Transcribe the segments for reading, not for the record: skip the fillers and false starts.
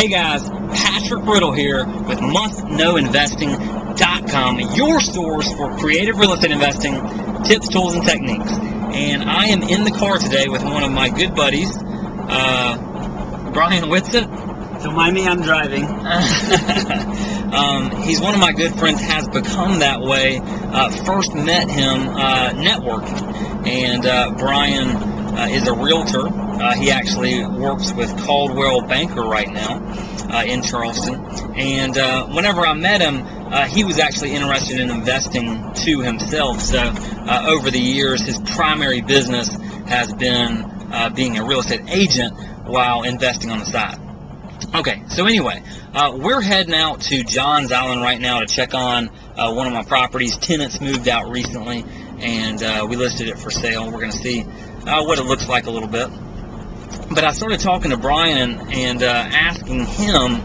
Hey guys, Patrick Riddle here with MustKnowInvesting.com, your source for creative real estate investing, tips, tools, and techniques. And I am in the car today with one of my good buddies, Brian Whitsitt. Don't mind me, I'm driving. He's one of my good friends, has become that way. First met him networking. And Brian is a realtor. He actually works with Caldwell Banker right now in Charleston. And whenever I met him, he was actually interested in investing to himself. So over the years, his primary business has been being a real estate agent while investing on the side. Okay, so anyway, we're heading out to Johns Island right now to check on one of my properties. Tenants moved out recently, and we listed it for sale. We're going to see what it looks like a little bit. But I started talking to Brian and asking him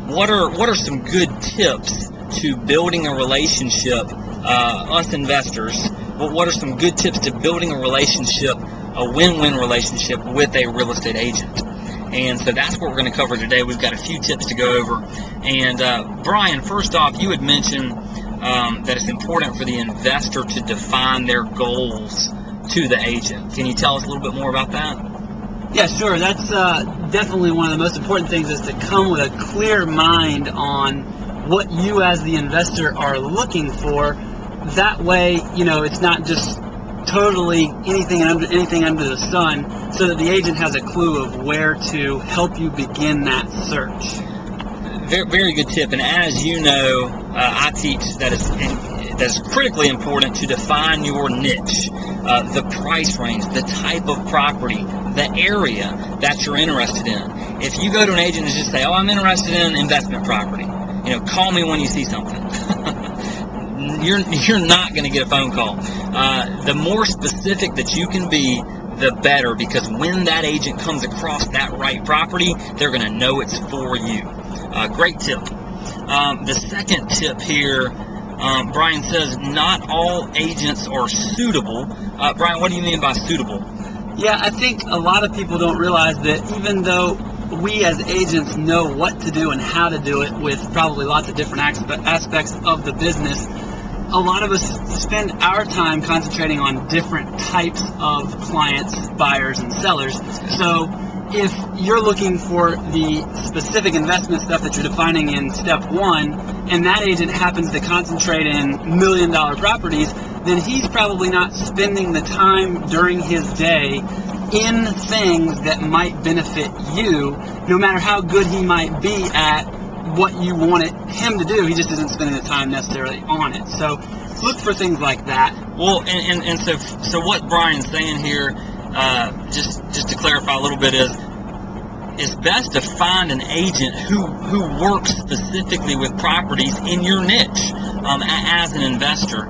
what are some good tips to building a relationship, us investors. What are some good tips to building a relationship, a win-win relationship with a real estate agent? And so that's what we're going to cover today. We've got a few tips to go over. And Brian, first off, you had mentioned that it's important for the investor to define their goals to the agent. Can you tell us a little bit more about that? Yeah, sure. That's definitely one of the most important things, is to come with a clear mind on what you as the investor are looking for. That way, it's not just totally anything under the sun, so that the agent has a clue of where to help you begin that search. Very, very good tip. And as you know, I teach that it's critically important to define your niche, the price range, the type of property, the area that you're interested in. If you go to an agent and just say, "Oh, I'm interested in investment property," call me when you see something. You're not going to get a phone call. The more specific that you can be, the better, because when that agent comes across that right property, they're going to know it's for you. Great tip. The second tip here, Brian says not all agents are suitable. Brian, what do you mean by suitable? Yeah, I think a lot of people don't realize that even though we as agents know what to do and how to do it with probably lots of different aspects of the business, a lot of us spend our time concentrating on different types of clients, buyers, and sellers. So if you're looking for the specific investment stuff that you're defining in step one, and that agent happens to concentrate in $1 million properties, then he's probably not spending the time during his day in things that might benefit you, no matter how good he might be at what you wanted him to do. He just isn't spending the time necessarily on it. So look for things like that. Well, and so what Brian's saying here, just to clarify a little bit, is it's best to find an agent who works specifically with properties in your niche as an investor,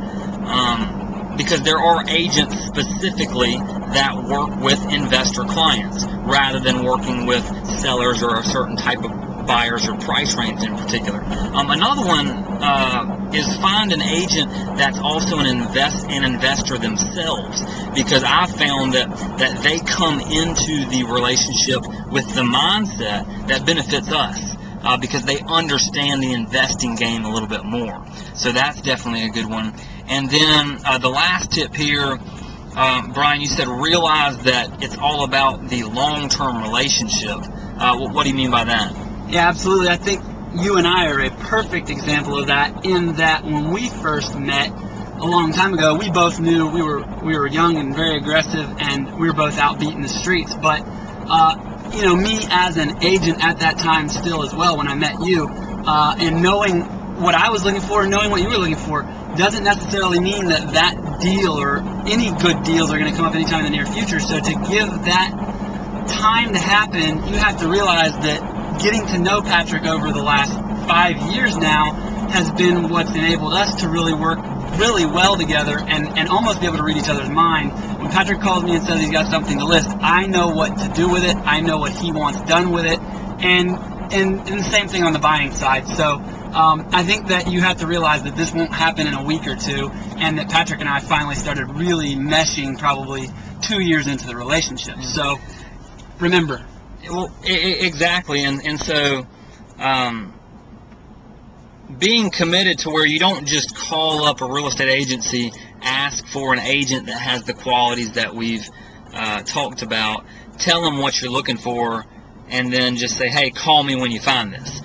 because there are agents specifically that work with investor clients rather than working with sellers or a certain type of buyers or price range in particular. Another one is find an agent that's also an investor themselves, because I've found that they come into the relationship with the mindset that benefits us, because they understand the investing game a little bit more. So that's definitely a good one. And then the last tip here, Brian, you said realize that it's all about the long-term relationship. What do you mean by that? Yeah, absolutely. I think you and I are a perfect example of that, in that when we first met a long time ago, we both knew we were young and very aggressive, and we were both out beating the streets. But me as an agent at that time still as well, when I met you, and knowing what I was looking for and knowing what you were looking for, doesn't necessarily mean that deal or any good deals are going to come up anytime in the near future. So to give that time to happen, you have to realize that getting to know Patrick over the last 5 years now has been what's enabled us to really work really well together and almost be able to read each other's mind. When Patrick calls me and says he's got something to list, I know what to do with it. I know what he wants done with it. And the same thing on the buying side. So I think that you have to realize that this won't happen in a week or two, and that Patrick and I finally started really meshing probably 2 years into the relationship. So remember, Well, exactly, and so being committed to where you don't just call up a real estate agency, ask for an agent that has the qualities that we've talked about, tell them what you're looking for, and then just say, hey, call me when you find this.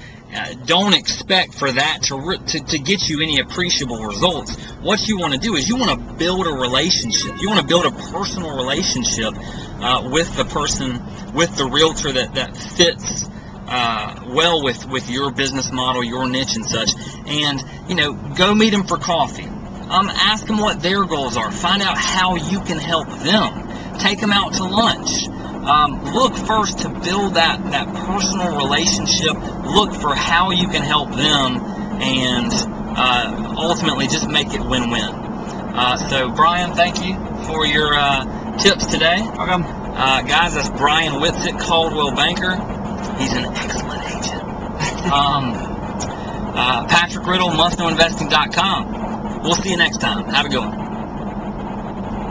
Don't expect for that to get you any appreciable results. What you want to do is you want to build a relationship. You want to build a personal relationship with the person, with the realtor that fits well with your business model, your niche and such. And, go meet them for coffee. Ask them what their goals are. Find out how you can help them. Take them out to lunch. Look first to build that personal relationship. Look for how you can help them, and ultimately just make it win-win. So Brian, thank you for your tips today. Welcome. Guys, that's Brian Whitsitt, Caldwell Banker. He's an excellent agent. Patrick Riddle, MustKnowInvesting.com. We'll see you next time. Have a good one.